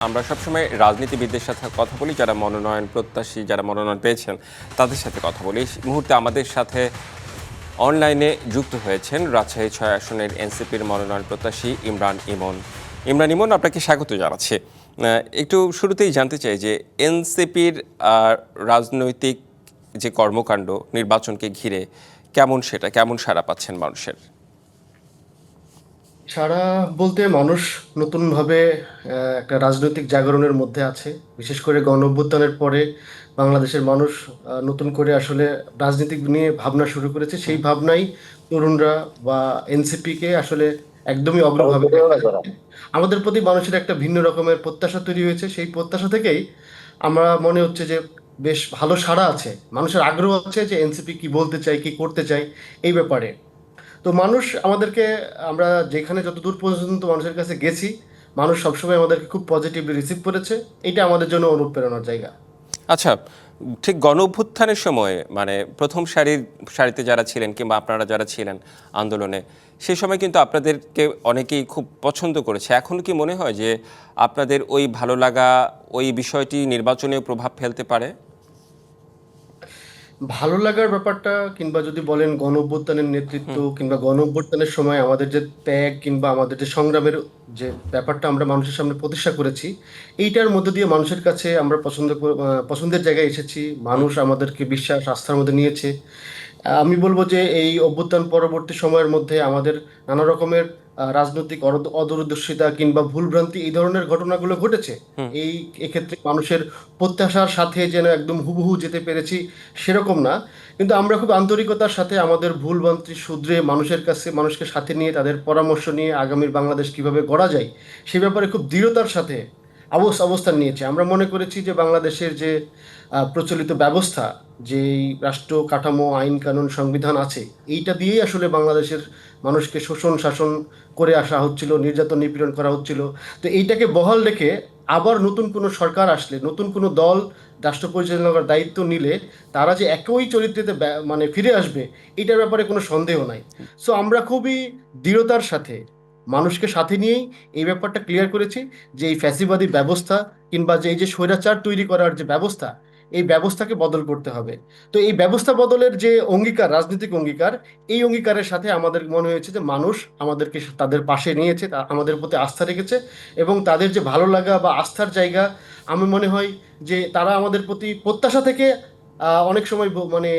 আমরা সবসময় রাজনীতিবিদদের সাথে কথা বলি, যারা মনোনয়ন প্রত্যাশী, যারা মনোনয়ন পেয়েছেন তাদের সাথে কথা বলি। এই মুহূর্তে আমাদের সাথে অনলাইনে যুক্ত হয়েছেন রাজশাহী ৬ আসনের এনসিপির মনোনয়ন প্রত্যাশী ইমরান ইমন। ইমরান ইমন, আপনাকে স্বাগত জানাচ্ছি। একটু শুরুতেই জানতে চাই যে এনসিপির রাজনৈতিক যে কর্মকাণ্ড নির্বাচনকে ঘিরে কেমন সাড়া পাচ্ছেন মানুষের? সারা বলতে মানুষ নতুনভাবে একটা রাজনৈতিক জাগরণের মধ্যে আছে। বিশেষ করে গণঅভ্যুত্থানের পরে বাংলাদেশের মানুষ নতুন করে আসলে রাজনীতি নিয়ে ভাবনা শুরু করেছে। সেই ভাবনাই তরুণরা বা এনসিপি কে আসলে একদমই অগ্রভাবে দেখছে। আমাদের প্রতি মানুষের একটা ভিন্ন রকমের প্রত্যাশা তৈরি হয়েছে। সেই প্রত্যাশা থেকেই আমরা মনে হচ্ছে যে বেশ ভালো সাড়া আছে, মানুষের আগ্রহ আছে যে এনসিপি কি বলতে চাই, কি করতে চাই এই ব্যাপারে। তো মানুষ আমাদেরকে, আমরা যেখানে যতদূর পর্যন্ত মানুষের কাছে গেছি, মানুষ সবসময় আমাদেরকে খুব পজিটিভলি রিসিভ করেছে। এটা আমাদের জন্য অনুপ্রেরণার জায়গা। আচ্ছা, ঠিক গণ অভ্যুত্থানের সময়ে মানে প্রথম সারিতে যারা ছিলেন কিংবা আপনারা যারা ছিলেন আন্দোলনে, সেই সময় কিন্তু আপনাদেরকে অনেকেই খুব পছন্দ করেছে। এখন কি মনে হয় যে আপনাদের ওই ভালো লাগা, ওই বিষয়টি নির্বাচনেও প্রভাব ফেলতে পারে? ভালো লাগার ব্যাপারটা, কিংবা যদি বলেন গণ অভ্যুত্থানের নেতৃত্ব হুম। কিংবা গণ অভ্যুত্থানের সময় আমাদের যে ত্যাগ কিংবা আমাদের যে সংগ্রামের যে ব্যাপারটা আমরা মানুষের সামনে প্রতিষ্ঠা করেছি, এইটার মধ্যে দিয়ে মানুষের কাছে আমরা পছন্দের জায়গায় এসেছি। হুম। মানুষ আমাদেরকে বিশ্বাস আস্থার মধ্যে নিয়েছে। আমি বলবো যে এই অভ্যুত্থান পরবর্তী সময়ের মধ্যে আমাদের নানা রকমের রাজনৈতিক অদূরদর্শিতা কিংবা ভুলভ্রান্তি এই ধরনের ঘটনাগুলো ঘটেছে। হুম। এই এক্ষেত্রে মানুষের প্রত্যাশার সাথে যেন একদম হুবহু যেতে পেরেছি সেরকম না, কিন্তু আমরা খুব আন্তরিকতার সাথে আমাদের ভুলভ্রান্তি শুধরে মানুষকে সাথে নিয়ে তাদের পরামর্শ নিয়ে আগামীর বাংলাদেশ কিভাবে গড়া যায় সে ব্যাপারে খুব দৃঢ়তার সাথে অবস্থান নিয়েছে। আমরা মনে করেছি যে বাংলাদেশের যে প্রচলিত ব্যবস্থা, যেই রাষ্ট্র কাঠামো, আইন কানুন, সংবিধান আছে, এইটা দিয়েই আসলে বাংলাদেশের মানুষকে শোষণ শাসন করে আসা হচ্ছিল, নির্যাতন নিপীড়ন করা হচ্ছিল। তো এইটাকে বহাল রেখে আবার নতুন কোনো সরকার আসলে, নতুন কোনো দল রাষ্ট্র পরিচালনা করার দায়িত্ব নিলে তারা যে একই চরিত্রে মানে ফিরে আসবে, এটার ব্যাপারে কোনো সন্দেহ নাই। সো আমরা খুবই দৃঢ়তার সাথে মানুষকে সাথে নিয়েই এই ব্যাপারটা ক্লিয়ার করেছি যে এই ফ্যাসিবাদী ব্যবস্থা কিংবা যে এই যে স্বৈরাচার তৈরি করার যে ব্যবস্থা, এই ব্যবস্থাকে বদল করতে হবে। তো এই ব্যবস্থা বদলের যে অঙ্গীকার, রাজনৈতিক অঙ্গীকার, এই অঙ্গীকারের সাথে আমাদের মনে হয়েছে যে মানুষ আমাদেরকে তাদের পাশে নিয়েছে, আমাদের প্রতি আস্থা রেখেছে, এবং তাদের যে ভালো লাগা বা আস্থার জায়গা, আমি মনে হয় যে তারা আমাদের প্রতি প্রত্যাশা থেকে অনেক সময় মানে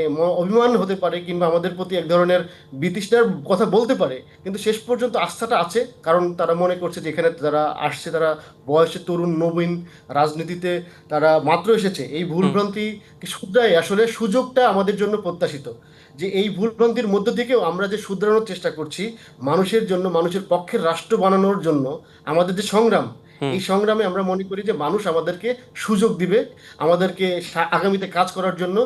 অভিমান হতে পারে কিংবা আমাদের প্রতি এক ধরনের বিতৃষ্ণার কথা বলতে পারে, কিন্তু শেষ পর্যন্ত আস্থাটা আছে। কারণ তারা মনে করছে যে এখানে যারা আসছে তারা বয়সে তরুণ, নবীন, রাজনীতিতে তারা মাত্র এসেছে, এই হুম। ভুলভ্রান্তি শুধরাই আসলে সুযোগটা আমাদের জন্য প্রত্যাশিত। যে এই ভুলভ্রান্তির মধ্য থেকেও আমরা যে শুধরানোর চেষ্টা করছি, মানুষের জন্য, মানুষের পক্ষের রাষ্ট্র বানানোর জন্য আমাদের যে সংগ্রাম, হুম। এই সংগ্রামে আমরা মনে করি যে মানুষ আমাদেরকে সুযোগ দিবে, আমাদেরকে আগামীতে কাজ করার জন্য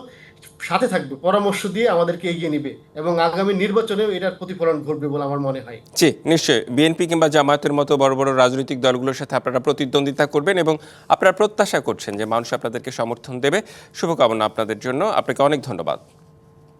সাথে থাকবে, পরামর্শ দিয়ে আমাদেরকে এগিয়ে নিবে, এবং আগামী নির্বাচনেও এটার প্রতিফলন ঘটবে বলে আমার মনে হয়। জি, নিশ্চয়ই বিএনপি কিংবা জামায়াতের মতো বড় বড় রাজনৈতিক দলগুলোর সাথে আপনারা প্রতিদ্বন্দ্বিতা করবেন এবং আপনারা প্রত্যাশা করছেন যে মানুষ আপনাদেরকে সমর্থন দেবে। শুভকামনা আপনাদের জন্য। আপনাকে অনেক ধন্যবাদ।